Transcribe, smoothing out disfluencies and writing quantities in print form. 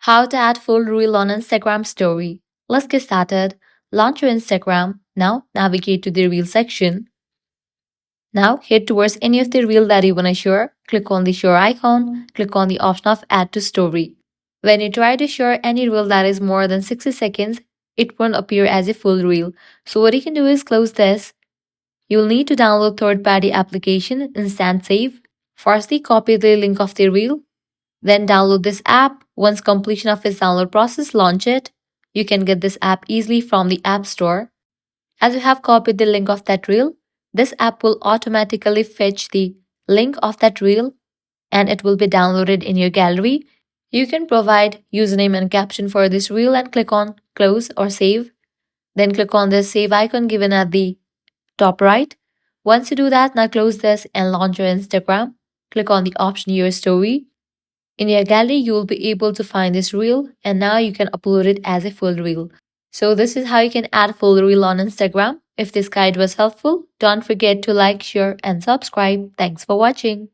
How to add full reel on Instagram story. Let's get started. Launch your Instagram. Now navigate to the reel section. Now head towards any of the reel that you want to share. Click on the share icon. Click on the option of add to story. When you try to share any reel that is more than 60 seconds, it won't appear as a full reel. So what you can do is close this. You'll need to download third-party application Instant Save. Firstly, copy the link of the reel. Then download this app. Once completion of its download process, launch it. You can get this app easily from the App Store. As you have copied the link of that reel, this app will automatically fetch the link of that reel and it will be downloaded in your gallery. You can provide username and caption for this reel and click on close or save. Then click on the save icon given at the top right. Once you do that, now close this and launch your Instagram. Click on the option your story. In your gallery, you will be able to find this reel and now you can upload it as a full reel. So this is how you can add full reel on Instagram. If this guide was helpful, don't forget to like, share and subscribe. Thanks for watching.